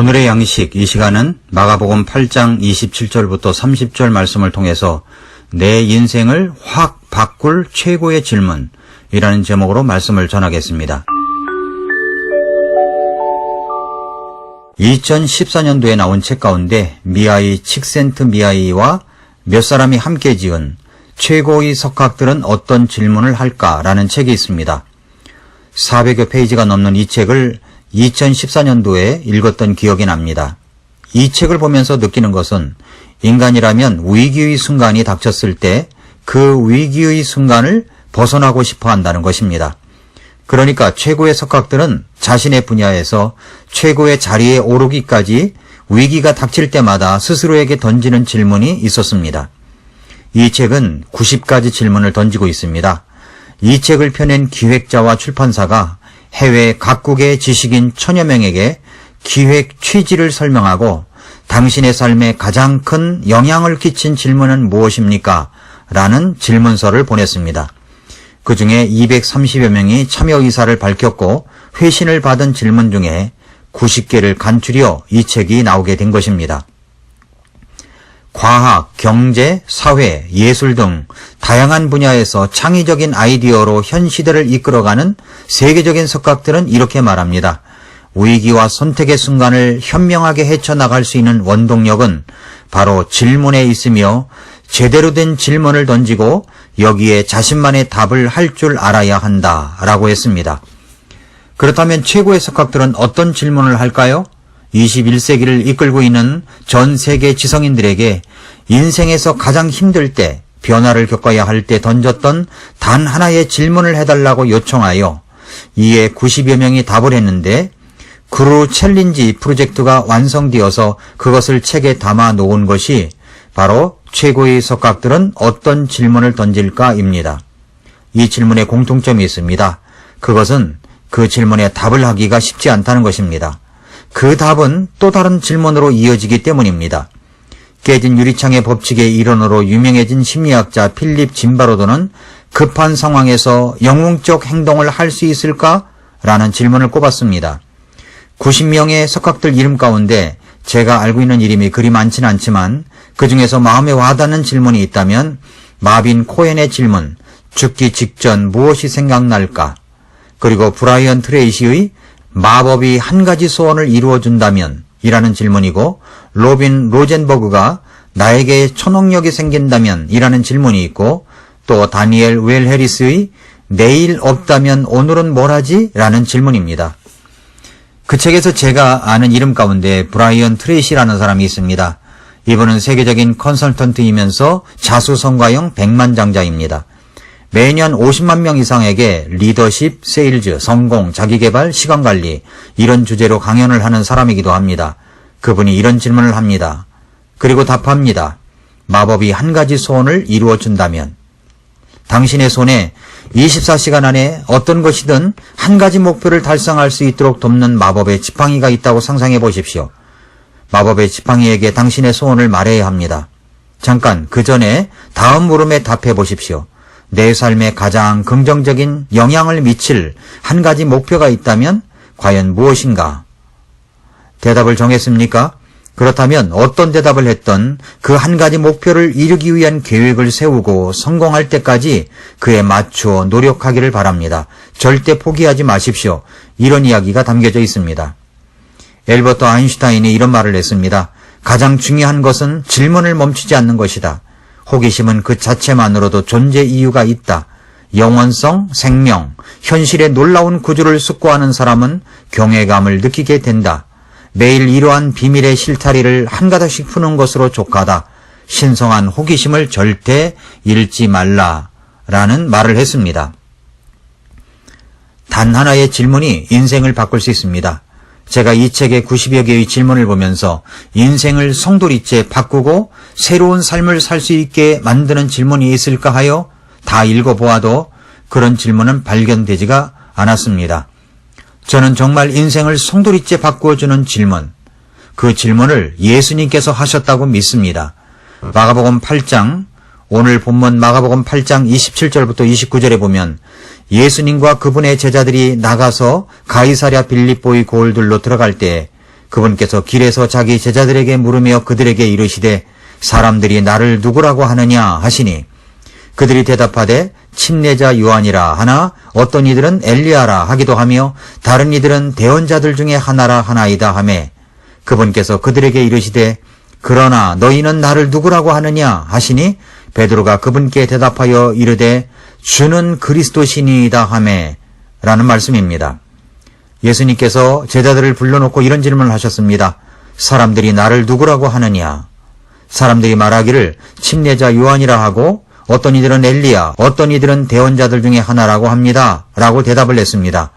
오늘의 양식, 이 시간은 마가복음 8장 27절부터 30절 말씀을 통해서 내 인생을 확 바꿀 최고의 질문이라는 제목으로 말씀을 전하겠습니다. 2014년도에 나온 책 가운데 미아이 칙센트미아이와 몇 사람이 함께 지은 최고의 석학들은 어떤 질문을 할까라는 책이 있습니다. 400여 페이지가 넘는 이 책을 2014년도에 읽었던 기억이 납니다. 이 책을 보면서 느끼는 것은 인간이라면 위기의 순간이 닥쳤을 때 그 위기의 순간을 벗어나고 싶어 한다는 것입니다. 그러니까 최고의 석학들은 자신의 분야에서 최고의 자리에 오르기까지 위기가 닥칠 때마다 스스로에게 던지는 질문이 있었습니다. 이 책은 90가지 질문을 던지고 있습니다. 이 책을 펴낸 기획자와 출판사가 해외 각국의 지식인 1000여 명에게 기획 취지를 설명하고 당신의 삶에 가장 큰 영향을 끼친 질문은 무엇입니까? 라는 질문서를 보냈습니다. 그 중에 230여 명이 참여 의사를 밝혔고 회신을 받은 질문 중에 90개를 간추려 이 책이 나오게 된 것입니다. 과학, 경제, 사회, 예술 등 다양한 분야에서 창의적인 아이디어로 현 시대를 이끌어가는 세계적인 석학들은 이렇게 말합니다. 위기와 선택의 순간을 현명하게 헤쳐나갈 수 있는 원동력은 바로 질문에 있으며 제대로 된 질문을 던지고 여기에 자신만의 답을 할 줄 알아야 한다라고 했습니다. 그렇다면 최고의 석학들은 어떤 질문을 할까요? 21세기를 이끌고 있는 전 세계 지성인들에게 인생에서 가장 힘들 때, 변화를 겪어야 할 때 던졌던 단 하나의 질문을 해달라고 요청하여 이에 90여 명이 답을 했는데 그루 챌린지 프로젝트가 완성되어서 그것을 책에 담아 놓은 것이 바로 최고의 석학들은 어떤 질문을 던질까입니다. 이 질문에 공통점이 있습니다. 그것은 그 질문에 답을 하기가 쉽지 않다는 것입니다. 그 답은 또 다른 질문으로 이어지기 때문입니다. 깨진 유리창의 법칙의 일원으로 유명해진 심리학자 필립 짐바로도는 급한 상황에서 영웅적 행동을 할 수 있을까? 라는 질문을 꼽았습니다. 90명의 석학들 이름 가운데 제가 알고 있는 이름이 그리 많지는 않지만 그 중에서 마음에 와닿는 질문이 있다면 마빈 코엔의 질문, 죽기 직전 무엇이 생각날까? 그리고 브라이언 트레이시의 마법이 한 가지 소원을 이루어준다면 이라는 질문이고 로빈 로젠버그가 나에게 초능력이 생긴다면 이라는 질문이 있고 또 다니엘 웰 해리스의 내일 없다면 오늘은 뭘 하지? 라는 질문입니다. 그 책에서 제가 아는 이름 가운데 브라이언 트레이시라는 사람이 있습니다. 이분은 세계적인 컨설턴트이면서 자수성가형 백만장자입니다. 매년 50만 명 이상에게 리더십, 세일즈, 성공, 자기개발, 시간관리 이런 주제로 강연을 하는 사람이기도 합니다. 그분이 이런 질문을 합니다. 그리고 답합니다. 마법이 한 가지 소원을 이루어준다면 당신의 손에 24시간 안에 어떤 것이든 한 가지 목표를 달성할 수 있도록 돕는 마법의 지팡이가 있다고 상상해 보십시오. 마법의 지팡이에게 당신의 소원을 말해야 합니다. 잠깐 그 전에 다음 물음에 답해 보십시오. 내 삶에 가장 긍정적인 영향을 미칠 한 가지 목표가 있다면 과연 무엇인가? 대답을 정했습니까? 그렇다면 어떤 대답을 했던 그 한 가지 목표를 이루기 위한 계획을 세우고 성공할 때까지 그에 맞추어 노력하기를 바랍니다. 절대 포기하지 마십시오. 이런 이야기가 담겨져 있습니다. 엘버트 아인슈타인이 이런 말을 했습니다. 가장 중요한 것은 질문을 멈추지 않는 것이다. 호기심은 그 자체만으로도 존재 이유가 있다. 영원성, 생명, 현실의 놀라운 구조를 숙고하는 사람은 경외감을 느끼게 된다. 매일 이러한 비밀의 실타리를 한 가닥씩 푸는 것으로 족하다. 신성한 호기심을 절대 잃지 말라라는 말을 했습니다. 단 하나의 질문이 인생을 바꿀 수 있습니다. 제가 이 책의 90여 개의 질문을 보면서 인생을 송두리째 바꾸고 새로운 삶을 살 수 있게 만드는 질문이 있을까 하여 다 읽어보아도 그런 질문은 발견되지가 않았습니다. 저는 정말 인생을 송두리째 바꾸어주는 질문, 그 질문을 예수님께서 하셨다고 믿습니다. 마가복음 8장, 오늘 본문 마가복음 8장 27절부터 29절에 보면 예수님과 그분의 제자들이 나가서 가이사랴 빌립보의 고을들로 들어갈 때 그분께서 길에서 자기 제자들에게 물으며 그들에게 이르시되 사람들이 나를 누구라고 하느냐 하시니 그들이 대답하되 침례자 요한이라 하나 어떤 이들은 엘리야라 하기도 하며 다른 이들은 대언자들 중에 하나라 하나이다 하매 그분께서 그들에게 이르시되 그러나 너희는 나를 누구라고 하느냐 하시니 베드로가 그분께 대답하여 이르되 주는 그리스도시니이다 하매 라는 말씀입니다. 예수님께서 제자들을 불러놓고 이런 질문을 하셨습니다. 사람들이 나를 누구라고 하느냐? 사람들이 말하기를 침례자 요한이라 하고 어떤 이들은 엘리야, 어떤 이들은 대언자들 중에 하나라고 합니다. 라고 대답을 했습니다.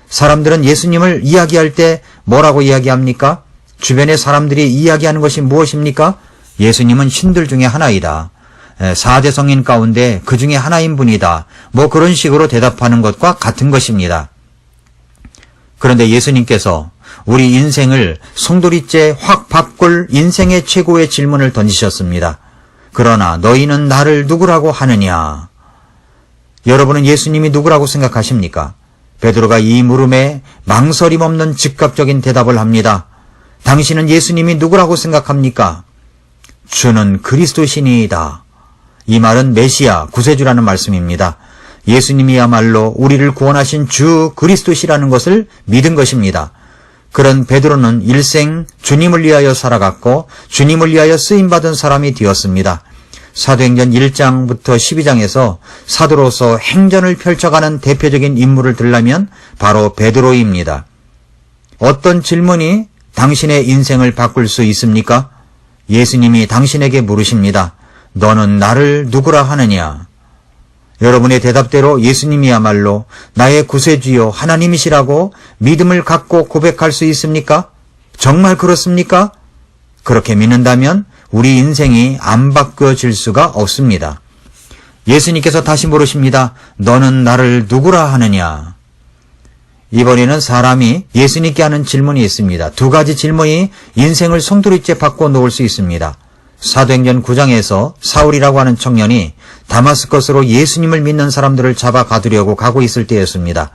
사람들은 예수님을 이야기할 때 뭐라고 이야기합니까? 주변의 사람들이 이야기하는 것이 무엇입니까? 예수님은 신들 중에 하나이다. 4대 성인 가운데 그 중에 하나인 분이다. 뭐 그런 식으로 대답하는 것과 같은 것입니다. 그런데 예수님께서 우리 인생을 송두리째 확 바꿀 인생의 최고의 질문을 던지셨습니다. 그러나 너희는 나를 누구라고 하느냐? 여러분은 예수님이 누구라고 생각하십니까? 베드로가 이 물음에 망설임 없는 즉각적인 대답을 합니다. 당신은 예수님이 누구라고 생각합니까? 주는 그리스도시니이다. 이 말은 메시아, 구세주라는 말씀입니다. 예수님이야말로 우리를 구원하신 주 그리스도시라는 것을 믿은 것입니다. 그런 베드로는 일생 주님을 위하여 살아갔고 주님을 위하여 쓰임받은 사람이 되었습니다. 사도행전 1장부터 12장에서 사도로서 행전을 펼쳐가는 대표적인 인물을 들라면 바로 베드로입니다. 어떤 질문이 당신의 인생을 바꿀 수 있습니까? 예수님이 당신에게 물으십니다. 너는 나를 누구라 하느냐? 여러분의 대답대로 예수님이야말로 나의 구세주요 하나님이시라고 믿음을 갖고 고백할 수 있습니까? 정말 그렇습니까? 그렇게 믿는다면 우리 인생이 안 바뀌어질 수가 없습니다. 예수님께서 다시 물으십니다. 너는 나를 누구라 하느냐? 이번에는 사람이 예수님께 하는 질문이 있습니다. 두 가지 질문이 인생을 송두리째 바꿔 놓을 수 있습니다. 사도행전 9장에서 사울이라고 하는 청년이 다마스커스로 예수님을 믿는 사람들을 잡아 가두려고 가고 있을 때였습니다.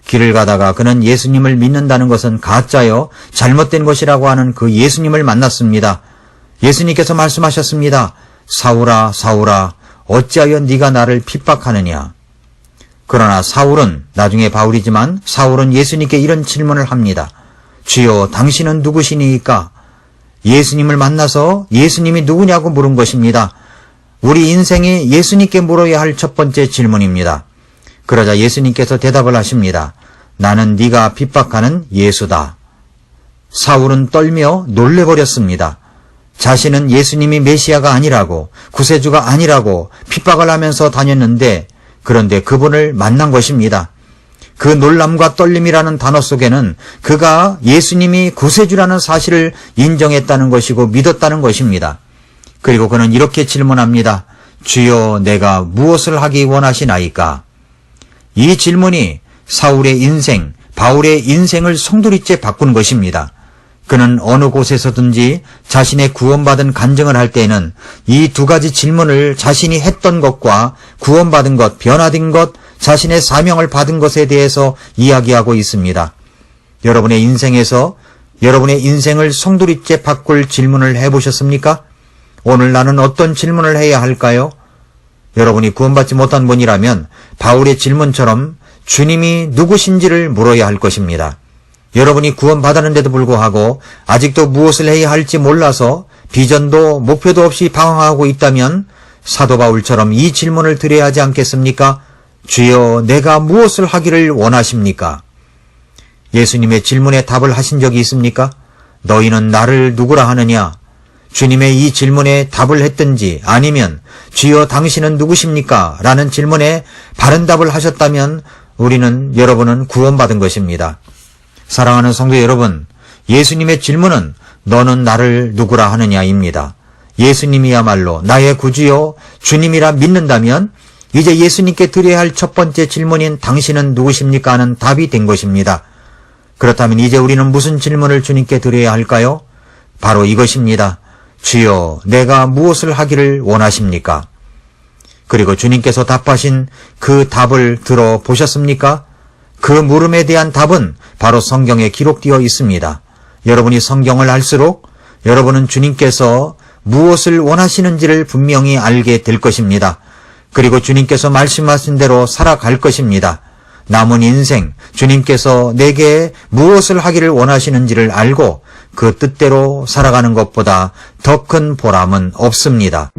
길을 가다가 그는 예수님을 믿는다는 것은 가짜요 잘못된 것이라고 하는 그 예수님을 만났습니다. 예수님께서 말씀하셨습니다. 사울아 사울아 어찌하여 네가 나를 핍박하느냐? 그러나 사울은 나중에 바울이지만 사울은 예수님께 이런 질문을 합니다. 주여 당신은 누구시니까? 예수님을 만나서 예수님이 누구냐고 물은 것입니다. 우리 인생이 예수님께 물어야 할 첫 번째 질문입니다. 그러자 예수님께서 대답을 하십니다. 나는 네가 핍박하는 예수다. 사울은 떨며 놀래버렸습니다. 자신은 예수님이 메시아가 아니라고 구세주가 아니라고 핍박을 하면서 다녔는데 그런데 그분을 만난 것입니다. 그 놀람과 떨림이라는 단어 속에는 그가 예수님이 구세주라는 사실을 인정했다는 것이고 믿었다는 것입니다. 그리고 그는 이렇게 질문합니다. 주여 내가 무엇을 하기 원하시나이까? 이 질문이 사울의 인생, 바울의 인생을 송두리째 바꾼 것입니다. 그는 어느 곳에서든지 자신의 구원받은 간증을 할 때에는 이 두 가지 질문을 자신이 했던 것과 구원받은 것, 변화된 것, 자신의 사명을 받은 것에 대해서 이야기하고 있습니다. 여러분의 인생에서 여러분의 인생을 송두리째 바꿀 질문을 해보셨습니까? 오늘 나는 어떤 질문을 해야 할까요? 여러분이 구원받지 못한 분이라면 바울의 질문처럼 주님이 누구신지를 물어야 할 것입니다. 여러분이 구원받았는데도 불구하고 아직도 무엇을 해야 할지 몰라서 비전도 목표도 없이 방황하고 있다면 사도 바울처럼 이 질문을 드려야 하지 않겠습니까? 주여 내가 무엇을 하기를 원하십니까? 예수님의 질문에 답을 하신 적이 있습니까? 너희는 나를 누구라 하느냐? 주님의 이 질문에 답을 했든지 아니면 주여 당신은 누구십니까? 라는 질문에 바른 답을 하셨다면 여러분은 구원받은 것입니다. 사랑하는 성도 여러분, 예수님의 질문은 너는 나를 누구라 하느냐입니다. 예수님이야말로 나의 구주요 주님이라 믿는다면 이제 예수님께 드려야 할 첫 번째 질문인 당신은 누구십니까? 하는 답이 된 것입니다. 그렇다면 이제 우리는 무슨 질문을 주님께 드려야 할까요? 바로 이것입니다. 주여 내가 무엇을 하기를 원하십니까? 그리고 주님께서 답하신 그 답을 들어보셨습니까? 그 물음에 대한 답은 바로 성경에 기록되어 있습니다. 여러분이 성경을 알수록 여러분은 주님께서 무엇을 원하시는지를 분명히 알게 될 것입니다. 그리고 주님께서 말씀하신 대로 살아갈 것입니다. 남은 인생 주님께서 내게 무엇을 하기를 원하시는지를 알고 그 뜻대로 살아가는 것보다 더 큰 보람은 없습니다.